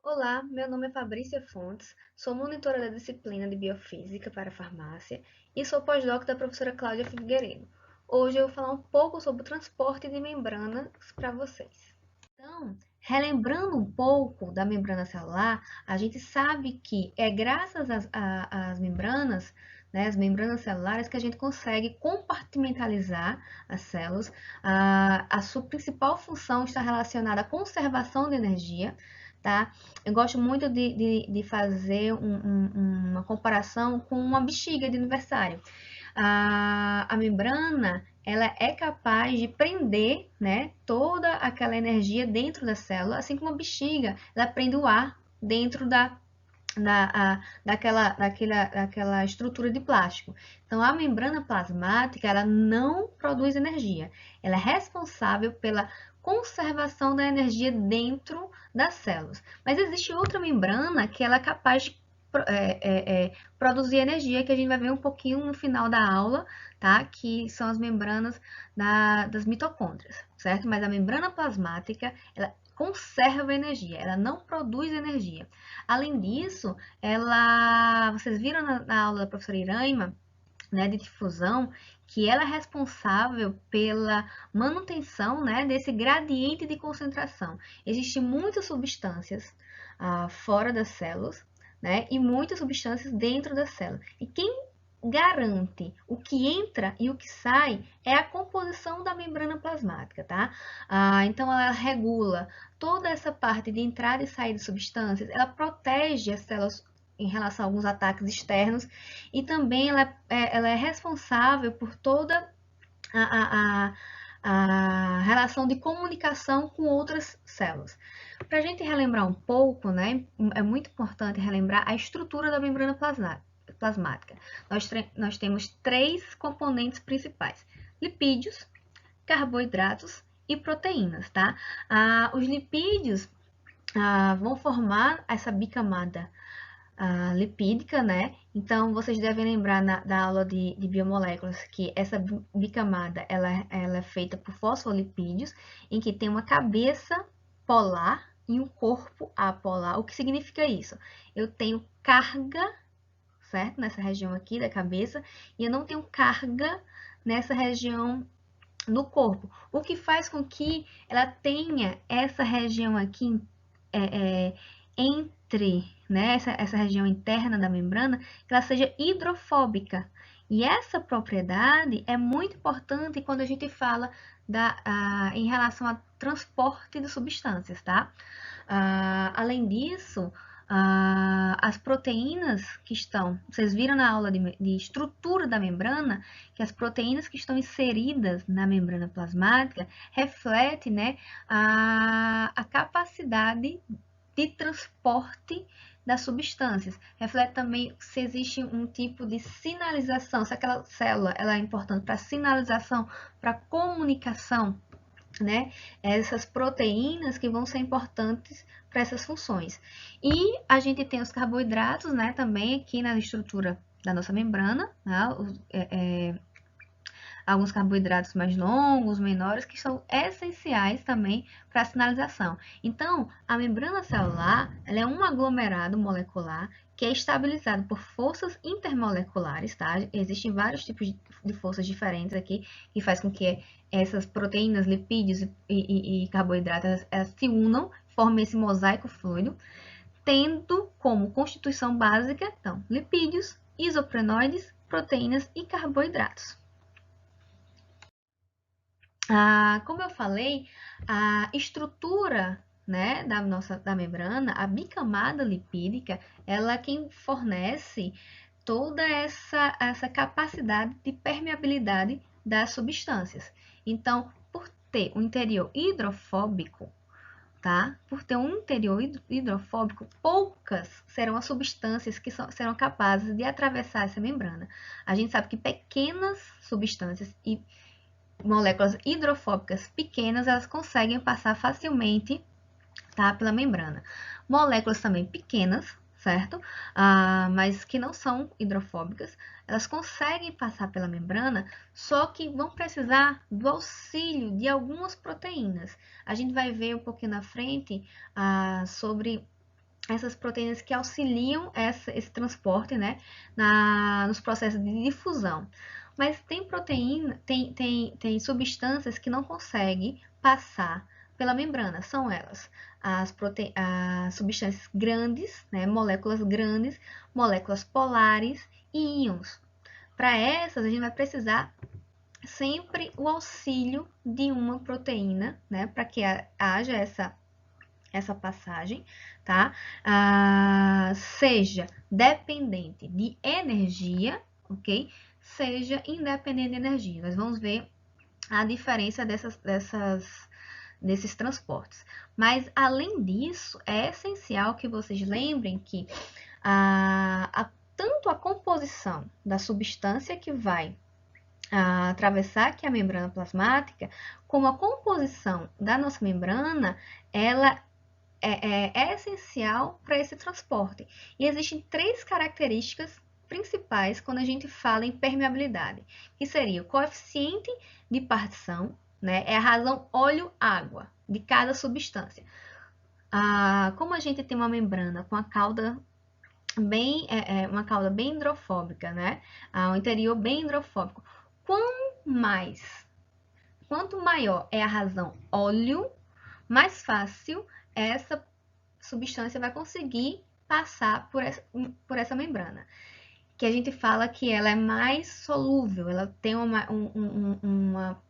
Olá, meu nome é Fabrícia Fontes, sou monitora da disciplina de Biofísica para a Farmácia e sou pós-doc da professora Cláudia Figueiredo. Hoje eu vou falar um pouco sobre o transporte de membranas para vocês. Então, relembrando um pouco da membrana celular, a gente sabe que é graças às membranas, né, as membranas celulares, que a gente consegue compartimentalizar as células. A sua principal função está relacionada à conservação de energia, tá? Eu gosto muito de fazer uma comparação com uma bexiga de aniversário. A membrana ela é capaz de prender, né, toda aquela energia dentro da célula, assim como a bexiga, ela prende o ar dentro daquela estrutura de plástico. Então, a membrana plasmática, ela não produz energia. Ela é responsável pela conservação da energia dentro das células. Mas existe outra membrana que ela é capaz de produzir energia, que a gente vai ver um pouquinho no final da aula, tá? Que são as membranas das mitocôndrias, certo? Mas a membrana plasmática, ela conserva energia, ela não produz energia. Além disso, vocês viram na aula da professora Iraima, né, de difusão, que ela é responsável pela manutenção, né, desse gradiente de concentração. Existem muitas substâncias fora das células, né, e muitas substâncias dentro da célula. E quem garante o que entra e o que sai é a composição da membrana plasmática, tá? Então, ela regula toda essa parte de entrada e saída de substâncias, ela protege as células em relação a alguns ataques externos e também ela é responsável por toda a, a, a relação de comunicação com outras células. Para a gente relembrar um pouco, né, é muito importante relembrar a estrutura da membrana plasmática. Nós temos três componentes principais: lipídios, carboidratos e proteínas, tá? Os lipídios vão formar essa bicamada lipídica, né? Então, vocês devem lembrar da aula de biomoléculas que essa bicamada ela é feita por fosfolipídios, em que tem uma cabeça polar e um corpo apolar. O que significa isso? Eu tenho carga, certo? Nessa região aqui da cabeça, e eu não tenho carga nessa região no corpo. O que faz com que ela tenha essa região aqui entre, né, essa região interna da membrana, que ela seja hidrofóbica. E essa propriedade é muito importante quando a gente fala em relação ao transporte de substâncias, tá? Além disso, as proteínas que estão, vocês viram na aula de estrutura da membrana, que as proteínas que estão inseridas na membrana plasmática refletem, né, a capacidade de transporte das substâncias. Reflete também se existe um tipo de sinalização, se aquela célula ela é importante para sinalização, para comunicação, né? Essas proteínas que vão ser importantes para essas funções. E a gente tem os carboidratos, né? Também aqui na estrutura da nossa membrana, né? Alguns carboidratos mais longos, menores, que são essenciais também para a sinalização. Então, a membrana celular ela é um aglomerado molecular que é estabilizado por forças intermoleculares, tá? Existem vários tipos de forças diferentes aqui que faz com que essas proteínas, lipídios e carboidratos elas se unam, formem esse mosaico fluido, tendo como constituição básica, então, lipídios, isoprenóides, proteínas e carboidratos. Como eu falei, a estrutura, né, da membrana, a bicamada lipídica, ela é quem fornece toda essa capacidade de permeabilidade das substâncias. Então, por ter um interior hidrofóbico, tá? Por ter um interior hidrofóbico, poucas serão as substâncias que serão capazes de atravessar essa membrana. A gente sabe que pequenas substâncias e moléculas hidrofóbicas pequenas, elas conseguem passar facilmente, tá, pela membrana. Moléculas também pequenas, certo? Mas que não são hidrofóbicas, elas conseguem passar pela membrana, só que vão precisar do auxílio de algumas proteínas. A gente vai ver um pouquinho na frente sobre essas proteínas que auxiliam esse transporte, né, nos processos de difusão. Mas tem proteína, tem substâncias que não conseguem passar pela membrana. São elas as substâncias grandes, né, moléculas grandes, moléculas polares e íons. Para essas, a gente vai precisar sempre o auxílio de uma proteína, né, para que haja essa passagem, tá? Seja dependente de energia, ok? Seja independente de energia. Nós vamos ver a diferença desses transportes. Mas, além disso, é essencial que vocês lembrem que tanto a composição da substância que vai atravessar aqui a membrana plasmática, como a composição da nossa membrana, ela é essencial para esse transporte. E existem 3 características principais quando a gente fala em permeabilidade, que seria o coeficiente de partição, né? É a razão óleo-água de cada substância. Como a gente tem uma membrana com a cauda uma cauda bem hidrofóbica, né? O interior bem hidrofóbico. Quanto maior é a razão óleo, mais fácil essa substância vai conseguir passar por essa membrana. Que a gente fala que ela é mais solúvel, ela tem uma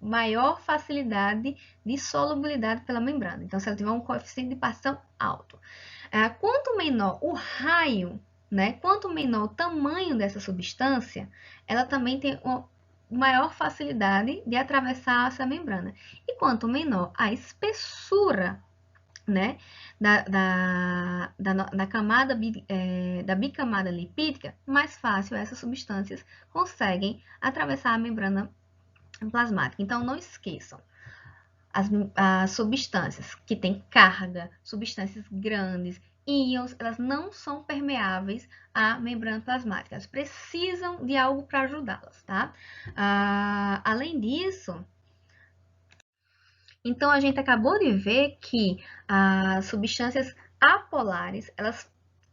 maior facilidade de solubilidade pela membrana. Então, se ela tiver um coeficiente de partição alto. Quanto menor o raio, né, quanto menor o tamanho dessa substância, ela também tem uma maior facilidade de atravessar essa membrana. E quanto menor a espessura, né, da camada da bicamada lipídica, mais fácil essas substâncias conseguem atravessar a membrana plasmática. Então, não esqueçam, as substâncias que têm carga, substâncias grandes, íons, elas não são permeáveis à membrana plasmática. Elas precisam de algo para ajudá-las, tá? Além disso, então a gente acabou de ver que as substâncias apolares, elas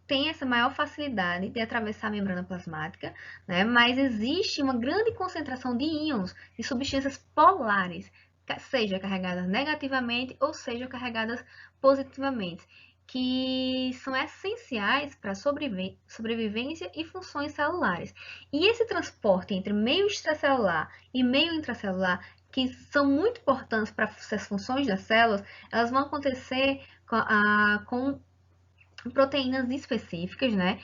têm essa maior facilidade de atravessar a membrana plasmática, né? Mas existe uma grande concentração de íons, de substâncias polares, seja carregadas negativamente ou seja carregadas positivamente, que são essenciais para a sobrevivência e funções celulares. E esse transporte entre meio extracelular e meio intracelular, que são muito importantes para as funções das células, elas vão acontecer com proteínas específicas, né?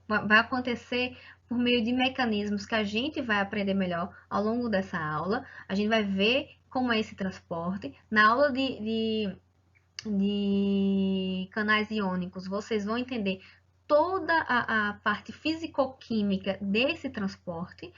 Vai acontecer por meio de mecanismos que a gente vai aprender melhor ao longo dessa aula. A gente vai ver como é esse transporte. Na aula de canais iônicos, vocês vão entender toda a parte fisicoquímica desse transporte.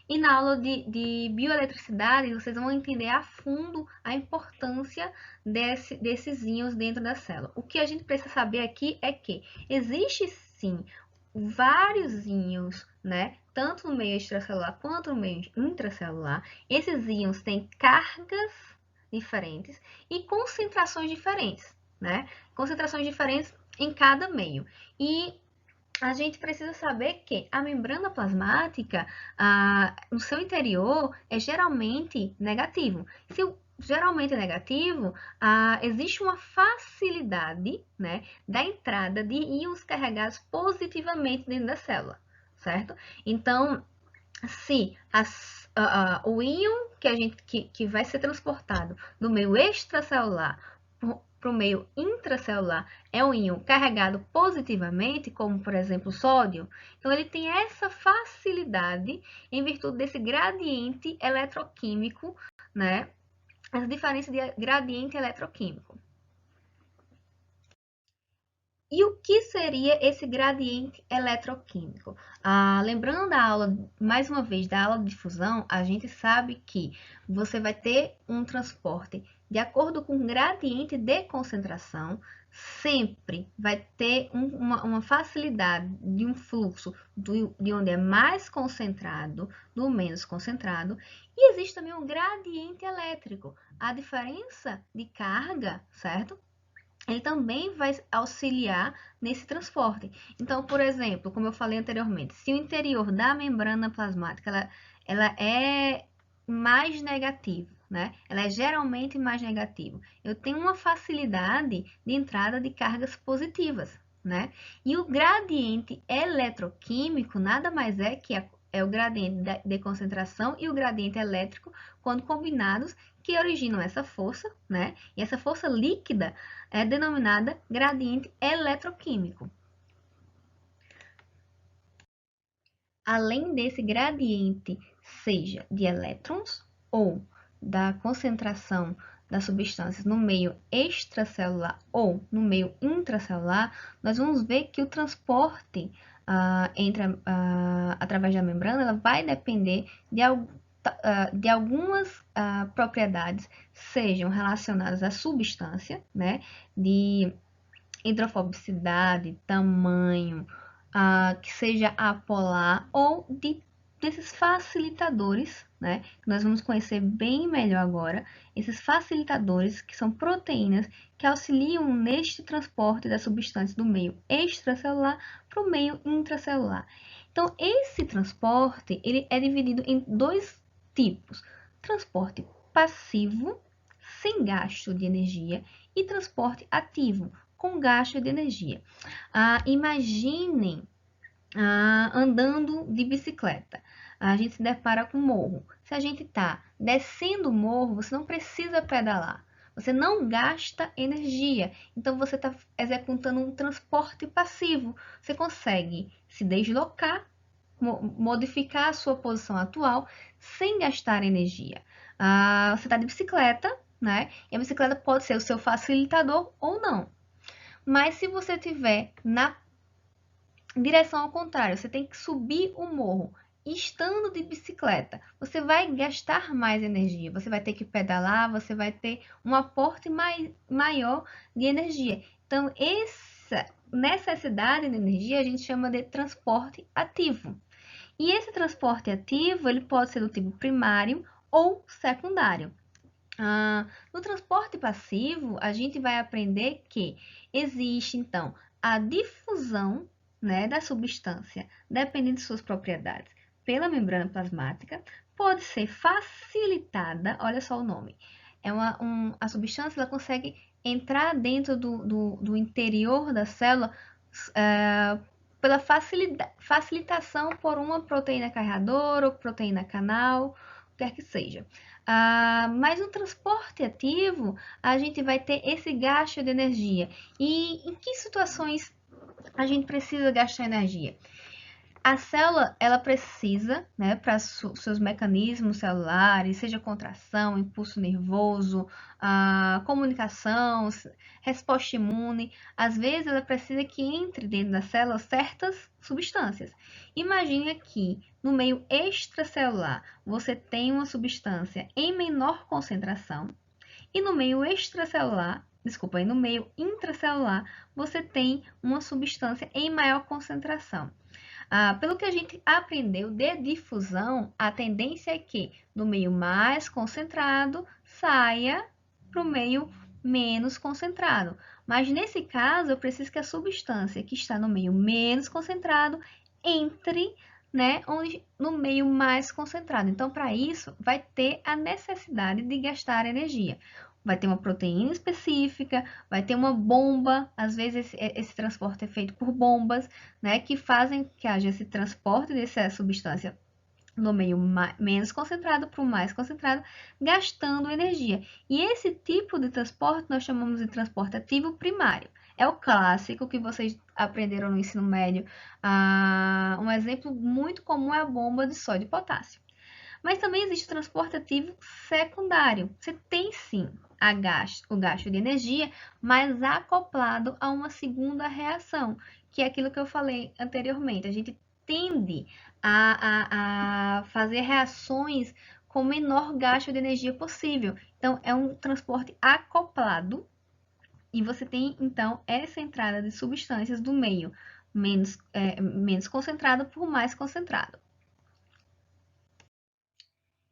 E na aula de bioeletricidade, vocês vão entender a fundo a importância desses íons dentro da célula. O que a gente precisa saber aqui é que existe sim vários íons, né? Tanto no meio extracelular quanto no meio intracelular. Esses íons têm cargas diferentes e concentrações diferentes, né? Concentrações diferentes em cada meio. E a gente precisa saber que a membrana plasmática, no seu interior, é geralmente negativo. Se geralmente é negativo, existe uma facilidade, né, da entrada de íons carregados positivamente dentro da célula, certo? Então, se o íon que vai ser transportado do meio extracelular para o meio intracelular é um íon carregado positivamente, como por exemplo o sódio, então ele tem essa facilidade em virtude desse gradiente eletroquímico, né? Essa diferença de gradiente eletroquímico. E o que seria esse gradiente eletroquímico? Lembrando da aula, mais uma vez, da aula de difusão, a gente sabe que você vai ter um transporte de acordo com o gradiente de concentração, sempre vai ter uma facilidade de um fluxo de onde é mais concentrado do menos concentrado. E existe também um gradiente elétrico. A diferença de carga, certo? ele também vai auxiliar nesse transporte. Então, por exemplo, como eu falei anteriormente, se o interior da membrana plasmática ela é mais negativo, né? Ela é geralmente mais negativo. Eu tenho uma facilidade de entrada de cargas positivas, né? E o gradiente eletroquímico nada mais é que é o gradiente de concentração e o gradiente elétrico, quando combinados, que originam essa força, né? E essa força líquida é denominada gradiente eletroquímico. Além desse gradiente, seja de elétrons ou da concentração das substâncias no meio extracelular ou no meio intracelular, nós vamos ver que o transporte através da membrana ela vai depender de algumas propriedades, sejam relacionadas à substância, né, de hidrofobicidade, tamanho, que seja apolar ou desses facilitadores, né? Que nós vamos conhecer bem melhor agora, esses facilitadores que são proteínas que auxiliam neste transporte da substância do meio extracelular para o meio intracelular. Então, esse transporte ele é dividido em dois tipos: transporte passivo, sem gasto de energia, e transporte ativo, com gasto de energia. Imaginem andando de bicicleta. A gente se depara com morro. Se a gente está descendo o morro, você não precisa pedalar. Você não gasta energia. Então, você está executando um transporte passivo. Você consegue se deslocar, modificar a sua posição atual sem gastar energia. Você está de bicicleta, né? E a bicicleta pode ser o seu facilitador ou não. Mas se você estiver na direção ao contrário, você tem que subir o morro estando de bicicleta, você vai gastar mais energia, você vai ter que pedalar, você vai ter um aporte maior de energia. Então, essa necessidade de energia a gente chama de transporte ativo. E esse transporte ativo ele pode ser do tipo primário ou secundário. No transporte passivo, a gente vai aprender que existe, então, a difusão, né, da substância, dependendo de suas propriedades, pela membrana plasmática, pode ser facilitada, olha só o nome, a substância ela consegue entrar dentro do interior da célula pela facilitação por uma proteína carreadora ou proteína canal, o que quer que seja. Mas no transporte ativo, a gente vai ter esse gasto de energia. E em que situações a gente precisa gastar energia? A célula, ela precisa, né, para seus mecanismos celulares, seja contração, impulso nervoso, comunicação, resposta imune, às vezes ela precisa que entre dentro da célula certas substâncias. Imagine aqui, no meio extracelular, você tem uma substância em menor concentração, e no meio extracelular, e no meio intracelular, você tem uma substância em maior concentração. Pelo que a gente aprendeu de difusão, a tendência é que no meio mais concentrado saia para o meio menos concentrado. Mas nesse caso, eu preciso que a substância que está no meio menos concentrado entre, né, no meio mais concentrado. Então, para isso, vai ter a necessidade de gastar energia. Vai ter uma proteína específica, vai ter uma bomba, às vezes esse transporte é feito por bombas, né, que fazem que haja esse transporte dessa substância no meio menos concentrado para o mais concentrado, gastando energia. E esse tipo de transporte nós chamamos de transporte ativo primário. É o clássico que vocês aprenderam no ensino médio. Um exemplo muito comum é a bomba de sódio e potássio. Mas também existe o transporte ativo secundário. Você tem sim o gasto de energia, mas acoplado a uma segunda reação, que é aquilo que eu falei anteriormente. A gente tende a fazer reações com o menor gasto de energia possível. Então, é um transporte acoplado e você tem, então, essa entrada de substâncias do meio menos concentrado por mais concentrado.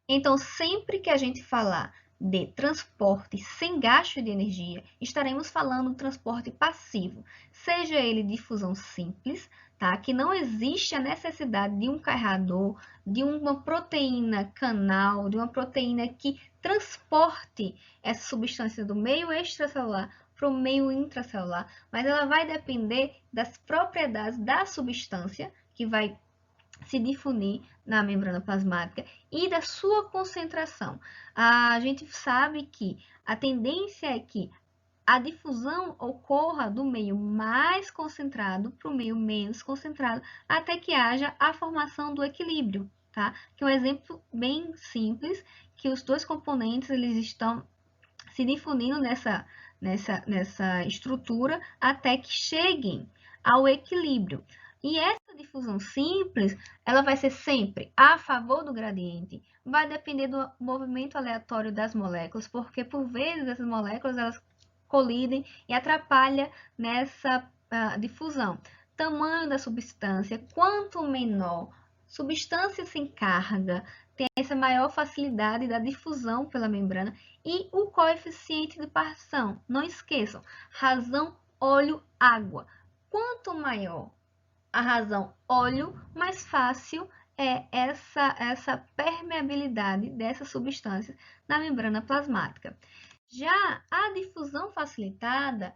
Então, sempre que a gente falar de transporte sem gasto de energia, estaremos falando do transporte passivo, seja ele difusão simples, tá? Que não existe a necessidade de um carreador, de uma proteína canal, de uma proteína que transporte essa substância do meio extracelular para o meio intracelular, mas ela vai depender das propriedades da substância que vai se difundir na membrana plasmática e da sua concentração. A gente sabe que a tendência é que a difusão ocorra do meio mais concentrado para o meio menos concentrado, até que haja a formação do equilíbrio, tá? Que é um exemplo bem simples, que os dois componentes eles estão se difundindo nessa estrutura até que cheguem ao equilíbrio. E essa difusão simples, ela vai ser sempre a favor do gradiente, vai depender do movimento aleatório das moléculas, porque por vezes essas moléculas elas colidem e atrapalham nessa difusão. Tamanho da substância, quanto menor substância sem carga, tem essa maior facilidade da difusão pela membrana e o coeficiente de partição. Não esqueçam, razão óleo, água. Quanto maior a razão óleo, mais fácil é essa permeabilidade dessas substâncias na membrana plasmática. Já a difusão facilitada,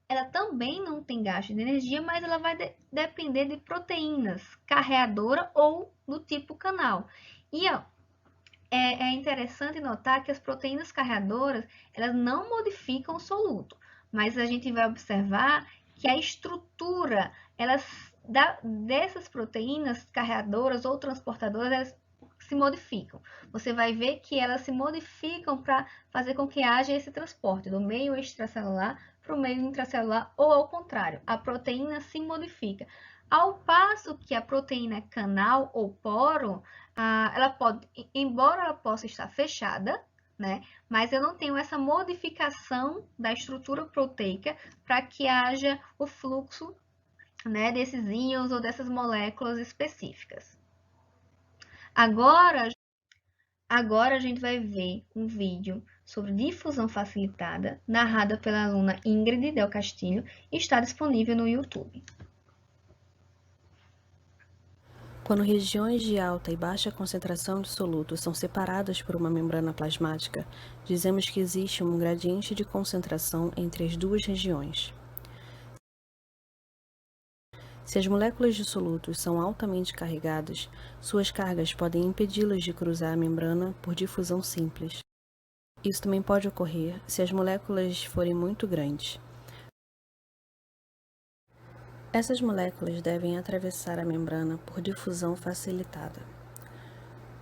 ela também não tem gasto de energia, mas ela vai depender de proteínas carreadora ou do tipo canal. E é interessante notar que as proteínas carreadoras, elas não modificam o soluto, mas a gente vai observar que a estrutura dessas proteínas carreadoras ou transportadoras, elas se modificam. Você vai ver que elas se modificam para fazer com que haja esse transporte do meio extracelular para o meio intracelular ou ao contrário, a proteína se modifica. Ao passo que a proteína canal ou poro, ela pode, embora ela possa estar fechada, né? Mas eu não tenho essa modificação da estrutura proteica para que haja o fluxo, né, desses íons ou dessas moléculas específicas. Agora a gente vai ver um vídeo sobre difusão facilitada, narrada pela aluna Ingrid Del Castillo, e está disponível no YouTube. Quando regiões de alta e baixa concentração de soluto são separadas por uma membrana plasmática, dizemos que existe um gradiente de concentração entre as duas regiões. Se as moléculas de solutos são altamente carregadas, suas cargas podem impedi-las de cruzar a membrana por difusão simples. Isso também pode ocorrer se as moléculas forem muito grandes. Essas moléculas devem atravessar a membrana por difusão facilitada.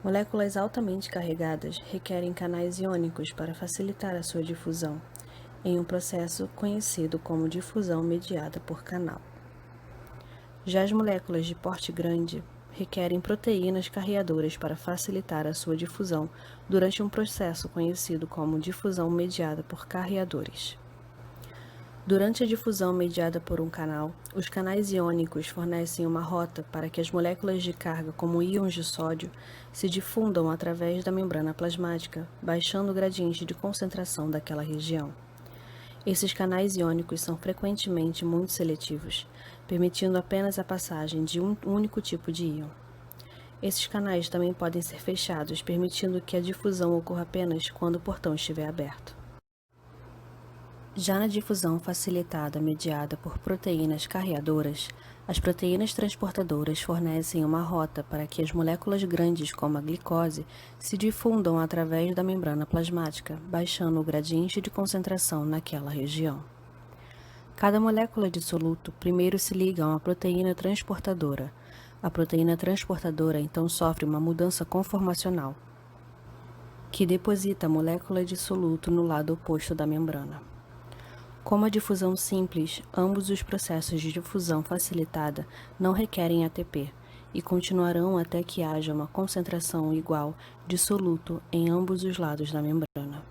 Moléculas altamente carregadas requerem canais iônicos para facilitar a sua difusão, em um processo conhecido como difusão mediada por canal. Já as moléculas de porte grande requerem proteínas carreadoras para facilitar a sua difusão durante um processo conhecido como difusão mediada por carreadores. Durante a difusão mediada por um canal, os canais iônicos fornecem uma rota para que as moléculas de carga, como íons de sódio, se difundam através da membrana plasmática, baixando o gradiente de concentração daquela região. Esses canais iônicos são frequentemente muito seletivos, permitindo apenas a passagem de um único tipo de íon. Esses canais também podem ser fechados, permitindo que a difusão ocorra apenas quando o portão estiver aberto. Já na difusão facilitada mediada por proteínas carreadoras, as proteínas transportadoras fornecem uma rota para que as moléculas grandes, como a glicose, se difundam através da membrana plasmática, baixando o gradiente de concentração naquela região. Cada molécula de soluto primeiro se liga a uma proteína transportadora. A proteína transportadora então sofre uma mudança conformacional, que deposita a molécula de soluto no lado oposto da membrana. Como a difusão simples, ambos os processos de difusão facilitada não requerem ATP e continuarão até que haja uma concentração igual de soluto em ambos os lados da membrana.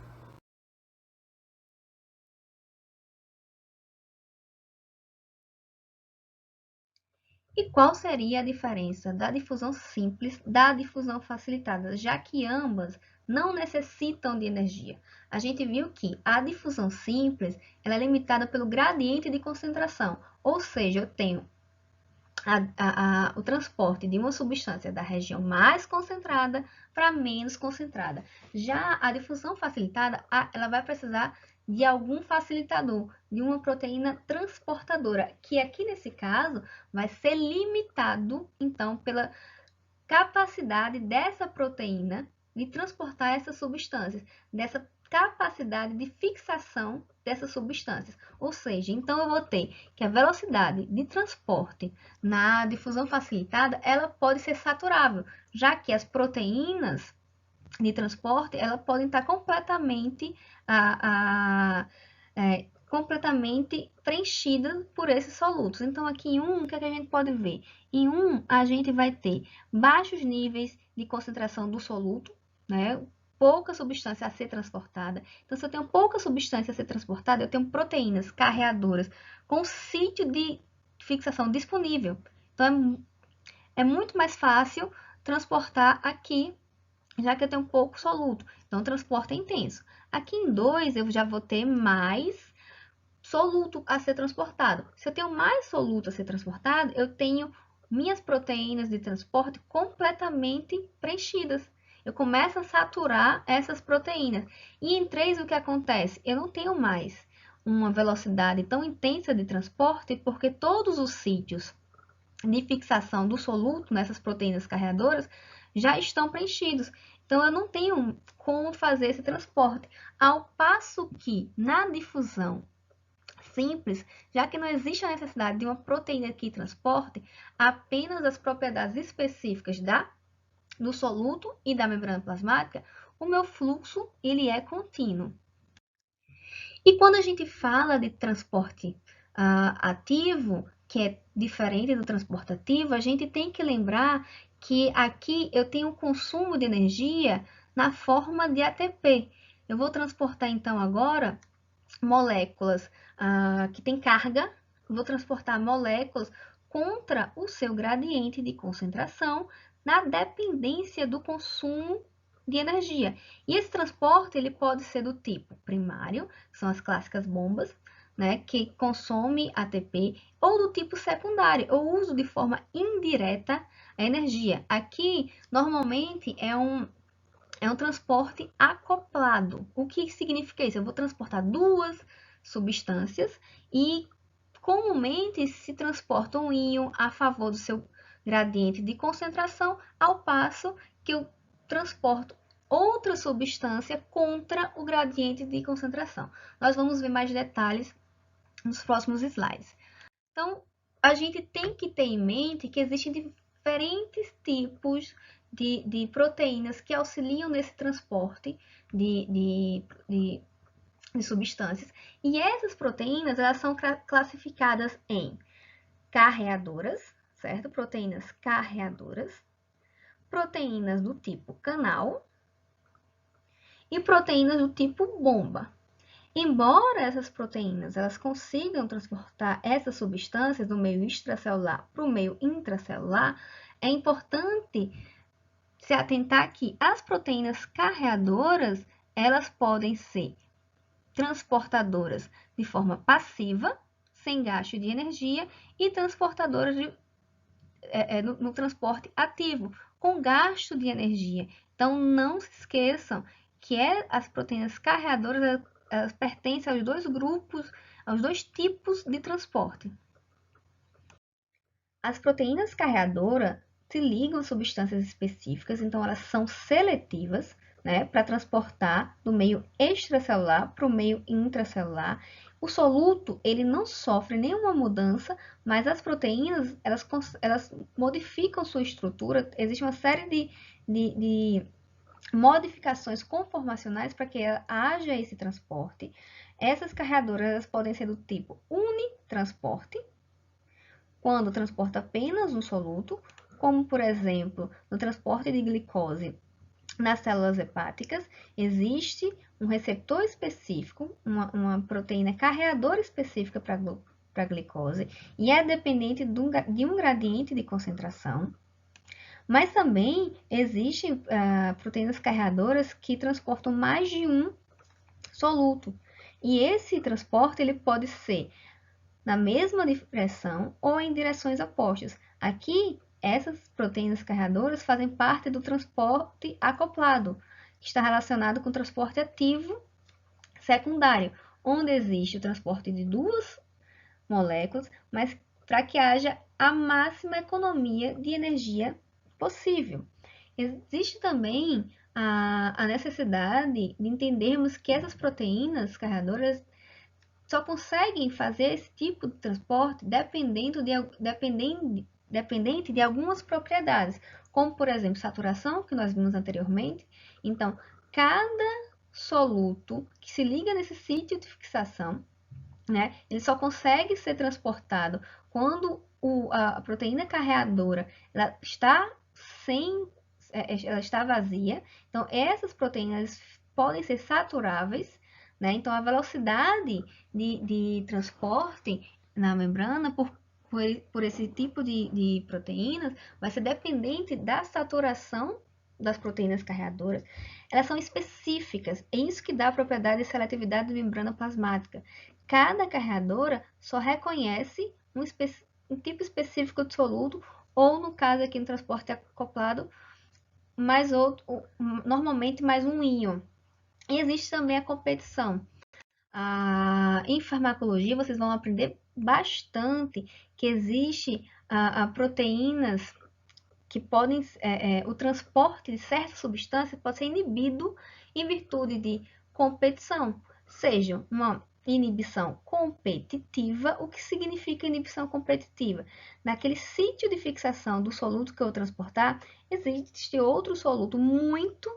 E qual seria a diferença da difusão simples da difusão facilitada, já que ambas não necessitam de energia. A gente viu que a difusão simples ela é limitada pelo gradiente de concentração, ou seja, eu tenho o transporte de uma substância da região mais concentrada para menos concentrada. Já a difusão facilitada, ela vai precisar de algum facilitador, de uma proteína transportadora, que aqui nesse caso vai ser limitado, então, pela capacidade dessa proteína de transportar essas substâncias, dessa capacidade de fixação dessas substâncias. Ou seja, então eu vou ter que a velocidade de transporte na difusão facilitada, ela pode ser saturável, já que as proteínas de transporte, elas podem estar completamente completamente preenchidas por esses solutos. Então, aqui em o que é que a gente pode ver? Em a gente vai ter baixos níveis de concentração do soluto, né? Pouca substância a ser transportada. Então, se eu tenho pouca substância a ser transportada, eu tenho proteínas carreadoras com sítio de fixação disponível. Então, é muito mais fácil transportar aqui, já que eu tenho pouco soluto. Então, o transporte é intenso. Aqui em 2, eu já vou ter mais soluto a ser transportado. Se eu tenho mais soluto a ser transportado, eu tenho minhas proteínas de transporte completamente preenchidas. Eu começo a saturar essas proteínas. E em 3, o que acontece? Eu não tenho mais uma velocidade tão intensa de transporte, porque todos os sítios de fixação do soluto nessas proteínas carreadoras já estão preenchidos. Então, eu não tenho como fazer esse transporte. Ao passo que na difusão simples, já que não existe a necessidade de uma proteína que transporte apenas as propriedades específicas do soluto e da membrana plasmática, o meu fluxo ele é contínuo. E quando a gente fala de transporte ativo, que é diferente do transporte ativo, a gente tem que lembrar que aqui eu tenho um consumo de energia na forma de ATP. Eu vou transportar então agora moléculas que têm carga, vou transportar moléculas contra o seu gradiente de concentração na dependência do consumo de energia. E esse transporte ele pode ser do tipo primário, são as clássicas bombas, né, que consome ATP, ou do tipo secundário, eu uso de forma indireta a energia. Aqui, normalmente, é um transporte acoplado. O que significa isso? Eu vou transportar duas substâncias e comumente se transporta um íon a favor do seu gradiente de concentração, ao passo que eu transporto outra substância contra o gradiente de concentração. Nós vamos ver mais detalhes nos próximos slides. Então, a gente tem que ter em mente que existem diferentes tipos de proteínas que auxiliam nesse transporte de substâncias. E essas proteínas, elas são classificadas em carreadoras, certo? Proteínas carreadoras, proteínas do tipo canal e proteínas do tipo bomba. Embora essas proteínas elas consigam transportar essas substâncias do meio extracelular para o meio intracelular, é importante se atentar que as proteínas carreadoras elas podem ser transportadoras de forma passiva, sem gasto de energia, e transportadoras no transporte ativo, com gasto de energia. Então, não se esqueçam que as proteínas carreadoras elas pertencem aos dois grupos, aos dois tipos de transporte. As proteínas carreadoras se ligam a substâncias específicas, então elas são seletivas, né, para transportar do meio extracelular para o meio intracelular. O soluto, ele não sofre nenhuma mudança, mas as proteínas, elas modificam sua estrutura. Existe uma série de modificações conformacionais para que haja esse transporte. Essas carreadoras podem ser do tipo unitransporte, quando transporta apenas um soluto, como, por exemplo, no transporte de glicose nas células hepáticas, existe um receptor específico, uma proteína carreadora específica para a glicose, e é dependente de um gradiente de concentração. Mas também existem proteínas carreadoras que transportam mais de um soluto. E esse transporte ele pode ser na mesma direção ou em direções opostas. Aqui, essas proteínas carreadoras fazem parte do transporte acoplado, que está relacionado com o transporte ativo secundário, onde existe o transporte de duas moléculas, mas para que haja a máxima economia de energia possível. Existe também a necessidade de entendermos que essas proteínas carreadoras só conseguem fazer esse tipo de transporte dependente de algumas propriedades, como, por exemplo, saturação, que nós vimos anteriormente. Então, cada soluto que se liga nesse sítio de fixação, né, ele só consegue ser transportado quando a proteína carreadora ela está ela está vazia. Então, essas proteínas podem ser saturáveis, né? Então, a velocidade de transporte na membrana por esse tipo de proteínas vai ser dependente da saturação das proteínas carreadoras. Elas são específicas, é isso que dá a propriedade de seletividade da membrana plasmática. Cada carreadora só reconhece um tipo específico de soluto, ou no caso aqui no transporte acoplado, normalmente mais um íon. E existe também a competição. Em farmacologia, vocês vão aprender bastante que existe proteínas que podem, o transporte de certas substâncias pode ser inibido em virtude de competição, seja uma inibição competitiva. O que significa inibição competitiva? Naquele sítio de fixação do soluto que eu vou transportar, existe outro soluto muito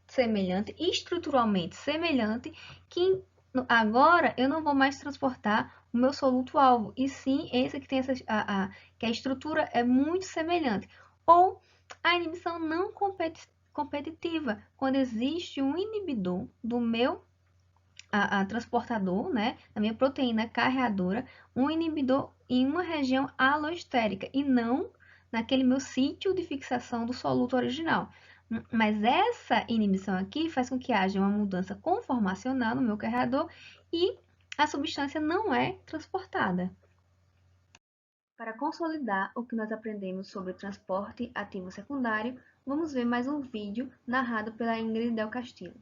semelhante, estruturalmente semelhante, que agora eu não vou mais transportar o meu soluto alvo, e sim esse que tem que a estrutura é muito semelhante. Ou a inibição não competitiva, quando existe um inibidor do meu transportador, né, da minha proteína carreadora, um inibidor em uma região alostérica e não naquele meu sítio de fixação do soluto original. Mas essa inibição aqui faz com que haja uma mudança conformacional no meu carreador e a substância não é transportada. Para consolidar o que nós aprendemos sobre transporte ativo secundário, vamos ver mais um vídeo narrado pela Ingrid Del Castillo.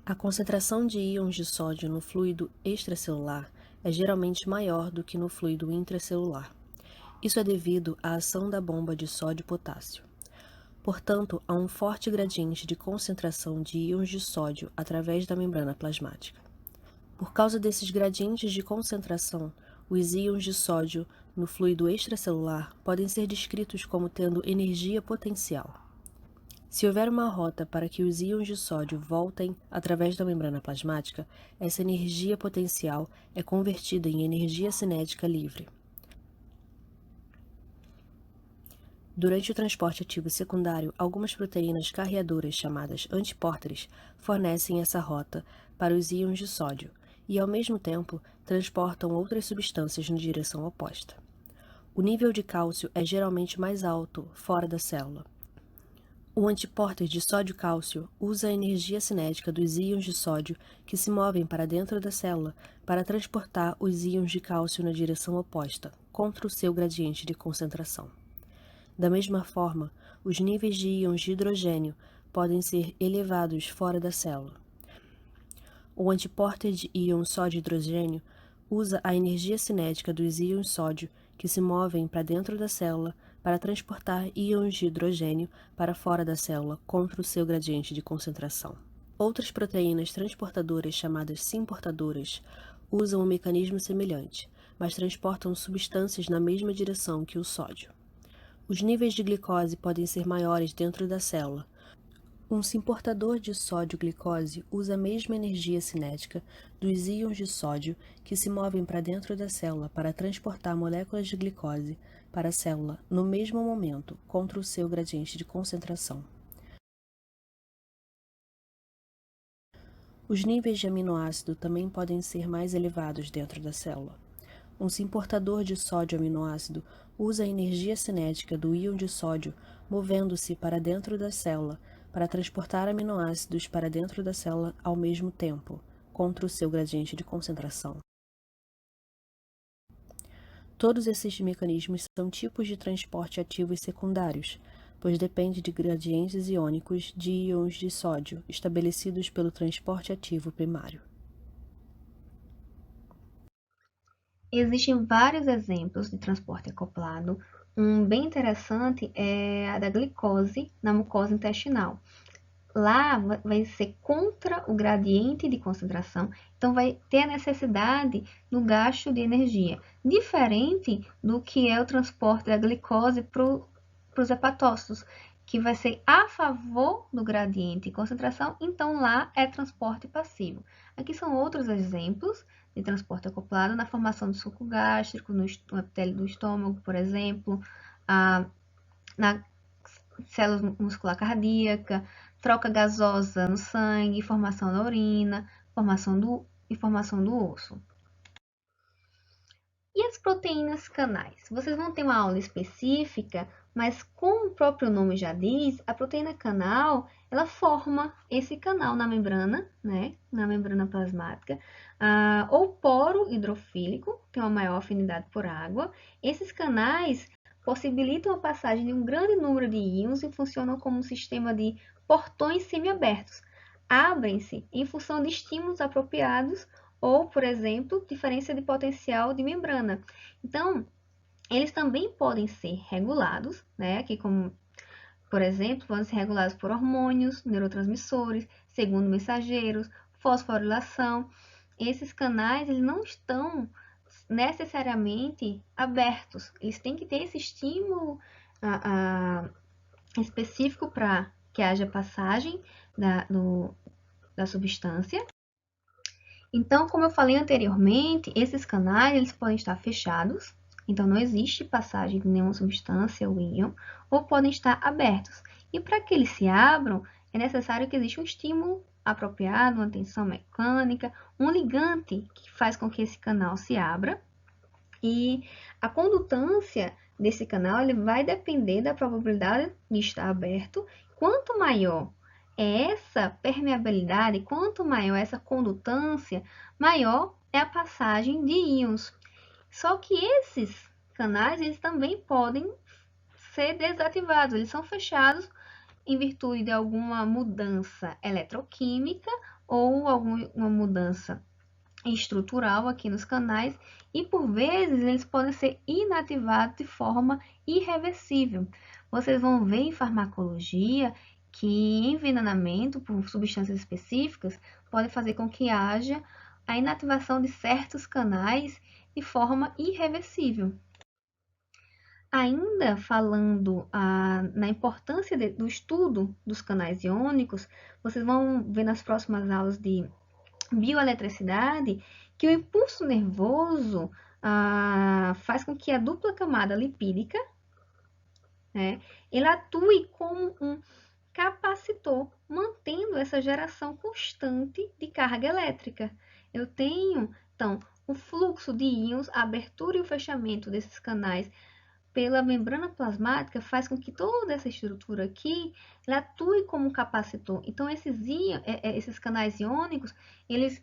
A concentração de íons de sódio no fluido extracelular é geralmente maior do que no fluido intracelular. Isso é devido à ação da bomba de sódio-potássio. Portanto, há um forte gradiente de concentração de íons de sódio através da membrana plasmática. Por causa desses gradientes de concentração, os íons de sódio no fluido extracelular podem ser descritos como tendo energia potencial. Se houver uma rota para que os íons de sódio voltem através da membrana plasmática, essa energia potencial é convertida em energia cinética livre. Durante o transporte ativo secundário, algumas proteínas carreadoras chamadas antipórteres fornecem essa rota para os íons de sódio e, ao mesmo tempo, transportam outras substâncias na direção oposta. O nível de cálcio é geralmente mais alto fora da célula. O antipórter de sódio-cálcio usa a energia cinética dos íons de sódio que se movem para dentro da célula para transportar os íons de cálcio na direção oposta, contra o seu gradiente de concentração. Da mesma forma, os níveis de íons de hidrogênio podem ser elevados fora da célula. O antipórter de íon sódio-hidrogênio usa a energia cinética dos íons sódio que se movem para dentro da célula para transportar íons de hidrogênio para fora da célula contra o seu gradiente de concentração. Outras proteínas transportadoras chamadas sim-portadoras usam um mecanismo semelhante, mas transportam substâncias na mesma direção que o sódio. Os níveis de glicose podem ser maiores dentro da célula. Um sim-portador de sódio-glicose usa a mesma energia cinética dos íons de sódio que se movem para dentro da célula para transportar moléculas de glicose para a célula no mesmo momento, contra o seu gradiente de concentração. Os níveis de aminoácido também podem ser mais elevados dentro da célula. Um portador de sódio aminoácido usa a energia cinética do íon de sódio movendo-se para dentro da célula para transportar aminoácidos para dentro da célula ao mesmo tempo, contra o seu gradiente de concentração. Todos esses mecanismos são tipos de transporte ativos secundários, pois depende de gradientes iônicos de íons de sódio estabelecidos pelo transporte ativo primário. Existem vários exemplos de transporte acoplado. Um bem interessante é a da glicose na mucosa intestinal. Lá vai ser contra o gradiente de concentração, então vai ter a necessidade do gasto de energia, diferente do que é o transporte da glicose para os hepatócitos, que vai ser a favor do gradiente de concentração, então lá é transporte passivo. Aqui são outros exemplos de transporte acoplado na formação do suco gástrico, no epitélio do estômago, por exemplo, na célula muscular cardíaca, troca gasosa no sangue, formação da urina, formação do osso. E as proteínas canais? Vocês vão ter uma aula específica, mas como o próprio nome já diz, a proteína canal, ela forma esse canal na membrana, né? Na membrana plasmática, ou poro hidrofílico, tem uma maior afinidade por água. Esses canais possibilitam a passagem de um grande número de íons e funcionam como um sistema de portões semiabertos. Abrem-se em função de estímulos apropriados ou, por exemplo, diferença de potencial de membrana. Então, eles também podem ser regulados, né? Aqui como, por exemplo, podem ser regulados por hormônios, neurotransmissores, segundo mensageiros, fosforilação. Esses canais, eles não estão necessariamente abertos. Eles têm que ter esse estímulo específico para que haja passagem da substância. Então, como eu falei anteriormente, esses canais eles podem estar fechados, então não existe passagem de nenhuma substância ou íon, ou podem estar abertos. E para que eles se abram, é necessário que exista um estímulo apropriado, uma tensão mecânica, um ligante que faz com que esse canal se abra. E a condutância desse canal ele vai depender da probabilidade de estar aberto. Quanto maior é essa permeabilidade, quanto maior é essa condutância, maior é a passagem de íons. Só que esses canais eles também podem ser desativados, eles são fechados em virtude de alguma mudança eletroquímica ou alguma mudança estrutural aqui nos canais e por vezes eles podem ser inativados de forma irreversível. Vocês vão ver em farmacologia que envenenamento por substâncias específicas pode fazer com que haja a inativação de certos canais de forma irreversível. Ainda falando na importância do estudo dos canais iônicos, vocês vão ver nas próximas aulas de bioeletricidade que o impulso nervoso faz com que a dupla camada lipídica, né, ele atue como um capacitor, mantendo essa geração constante de carga elétrica. Eu tenho, então, o fluxo de íons, a abertura e o fechamento desses canais pela membrana plasmática faz com que toda essa estrutura aqui ela atue como um capacitor. Então, esses canais iônicos, eles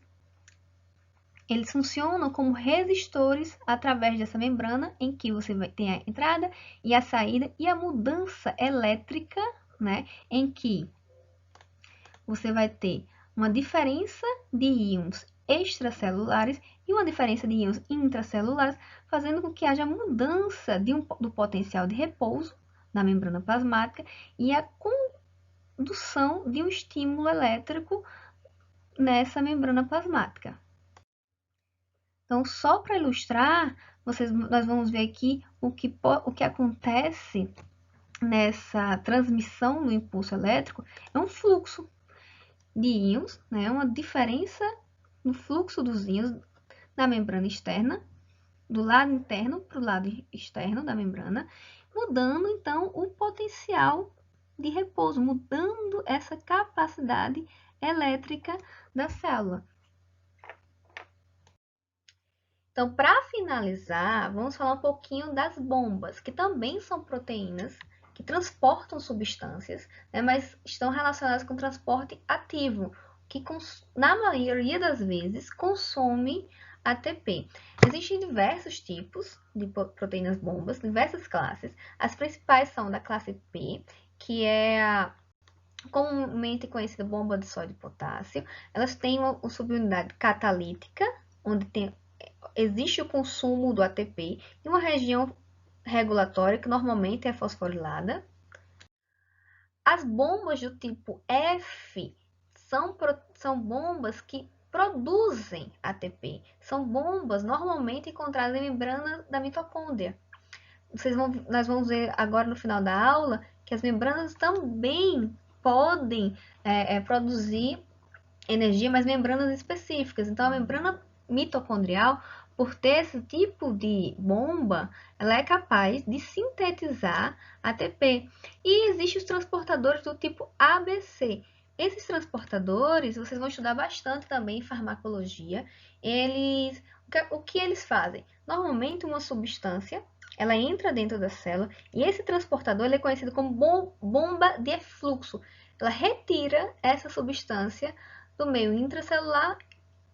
funcionam como resistores através dessa membrana em que você vai ter a entrada e a saída e a mudança elétrica, né, em que você vai ter uma diferença de íons extracelulares e uma diferença de íons intracelulares, fazendo com que haja mudança do potencial de repouso na membrana plasmática e a condução de um estímulo elétrico nessa membrana plasmática. Então, só para ilustrar, nós vamos ver aqui o que acontece nessa transmissão do impulso elétrico é um fluxo de íons, né? Uma diferença no fluxo dos íons da membrana externa, do lado interno para o lado externo da membrana, mudando então o potencial de repouso, mudando essa capacidade elétrica da célula. Então, para finalizar, vamos falar um pouquinho das bombas, que também são proteínas que transportam substâncias, né, mas estão relacionadas com transporte ativo, que na maioria das vezes consome ATP. Existem diversos tipos de proteínas bombas, diversas classes. As principais são da classe P, que é a comumente conhecida bomba de sódio e potássio. Elas têm uma subunidade catalítica, onde existe o consumo do ATP em uma região regulatória que normalmente é fosforilada. As bombas do tipo F são bombas que produzem ATP. São bombas normalmente encontradas em membrana da mitocôndria. Nós vamos ver agora no final da aula que as membranas também podem produzir energia, mas membranas específicas. Então, a membrana mitocondrial, por ter esse tipo de bomba, ela é capaz de sintetizar ATP. E existem os transportadores do tipo ABC. Esses transportadores, vocês vão estudar bastante também em farmacologia. O que eles fazem? Normalmente, uma substância, ela entra dentro da célula e esse transportador ele é conhecido como bomba de efluxo. Ela retira essa substância do meio intracelular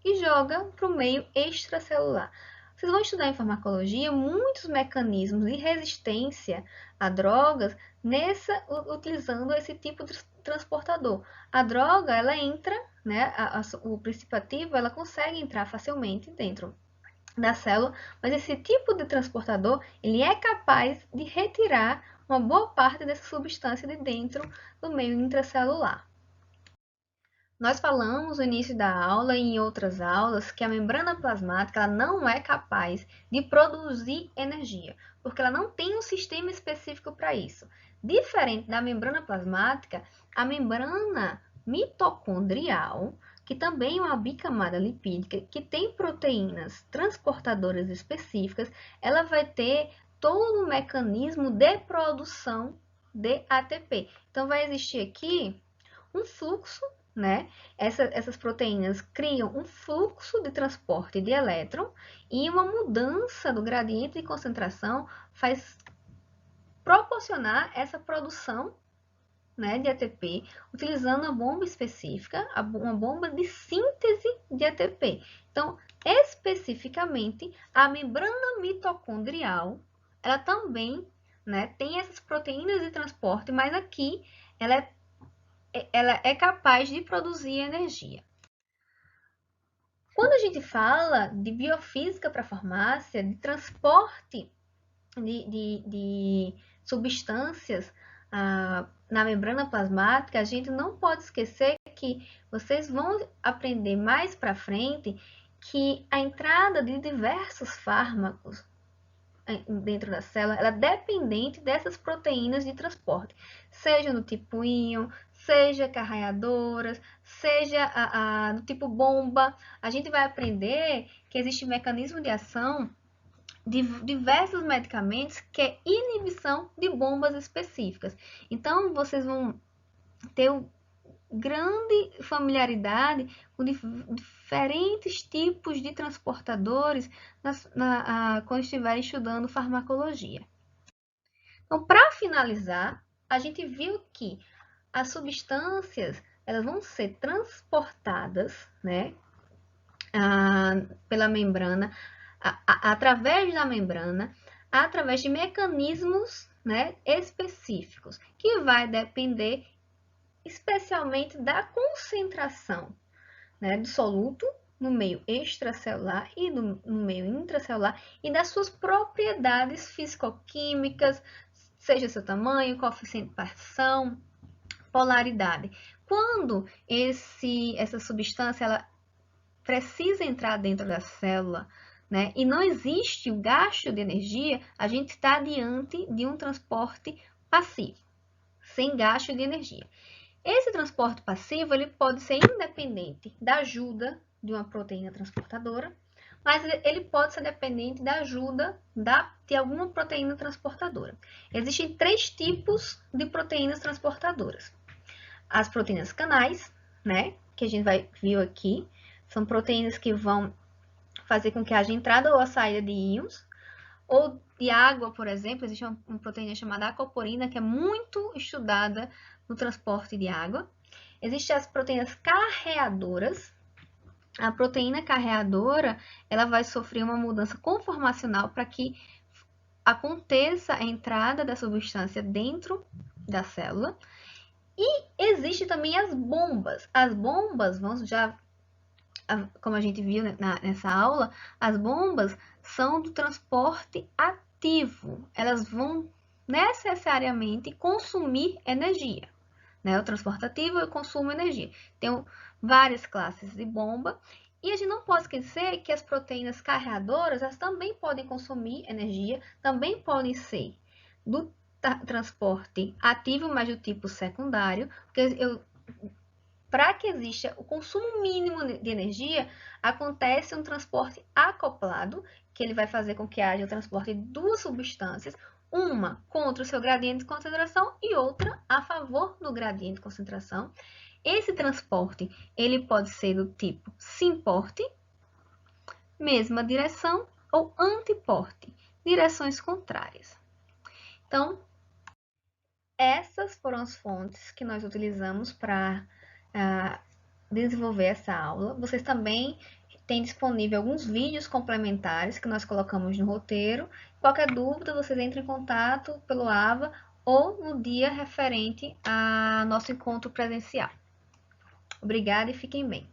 e joga para o meio extracelular. Vocês vão estudar em farmacologia muitos mecanismos de resistência a drogas utilizando esse tipo de transportador. A droga, ela entra, né, o princípio ativo, ela consegue entrar facilmente dentro da célula, mas esse tipo de transportador, ele é capaz de retirar uma boa parte dessa substância de dentro do meio intracelular. Nós falamos no início da aula e em outras aulas que a membrana plasmática ela não é capaz de produzir energia, porque ela não tem um sistema específico para isso. Diferente da membrana plasmática, a membrana mitocondrial, que também é uma bicamada lipídica, que tem proteínas transportadoras específicas, ela vai ter todo um mecanismo de produção de ATP. Então, vai existir aqui um fluxo, né? Essas proteínas criam um fluxo de transporte de elétron e uma mudança do gradiente de concentração faz proporcionar essa produção, né, de ATP, utilizando uma bomba específica, uma bomba de síntese de ATP. Então, especificamente, a membrana mitocondrial, ela também, né, tem essas proteínas de transporte, mas aqui ela é capaz de produzir energia. Quando a gente fala de biofísica para a farmácia, de transporte de substâncias na membrana plasmática, a gente não pode esquecer que vocês vão aprender mais para frente que a entrada de diversos fármacos dentro da célula, ela é dependente dessas proteínas de transporte, seja no tipo íon, seja carreadoras, seja no tipo bomba. A gente vai aprender que existe mecanismo de ação de diversos medicamentos que é inibição de bombas específicas. Então, vocês vão ter grande familiaridade com diferentes tipos de transportadores quando estiverem estudando farmacologia. Então, para finalizar, a gente viu que as substâncias elas vão ser transportadas, né, pela membrana, através da membrana, através de mecanismos, né, específicos, que vai depender especialmente da concentração, né, do soluto no meio extracelular e no meio intracelular e das suas propriedades fisicoquímicas, seja seu tamanho, coeficiente de partição, polaridade. Quando essa substância ela precisa entrar dentro da célula, né, e não existe o gasto de energia, a gente está diante de um transporte passivo, sem gasto de energia. Esse transporte passivo ele pode ser independente da ajuda de uma proteína transportadora, mas ele pode ser dependente da ajuda de alguma proteína transportadora. Existem 3 tipos de proteínas transportadoras. As proteínas canais, né, que a gente viu aqui, são proteínas que vão fazer com que haja entrada ou a saída de íons, ou de água, por exemplo, existe uma proteína chamada aquaporina, que é muito estudada no transporte de água. Existem as proteínas carreadoras. A proteína carreadora, ela vai sofrer uma mudança conformacional para que aconteça a entrada da substância dentro da célula. E existe também as bombas. As bombas, como a gente viu nessa aula, as bombas são do transporte ativo. Elas vão necessariamente consumir energia. Né? O transporte ativo e o consumo de energia. Tem várias classes de bomba. E a gente não pode esquecer que as proteínas carreadoras, elas também podem consumir energia, também podem ser do transporte ativo, mas do tipo secundário, porque para que exista o consumo mínimo de energia, acontece um transporte acoplado, que ele vai fazer com que haja o transporte de duas substâncias, uma contra o seu gradiente de concentração e outra a favor do gradiente de concentração. Esse transporte, ele pode ser do tipo simporte, mesma direção, ou antiporte, direções contrárias. Então, essas foram as fontes que nós utilizamos para desenvolver essa aula. Vocês também têm disponível alguns vídeos complementares que nós colocamos no roteiro. Qualquer dúvida, vocês entrem em contato pelo AVA ou no dia referente ao nosso encontro presencial. Obrigada e fiquem bem.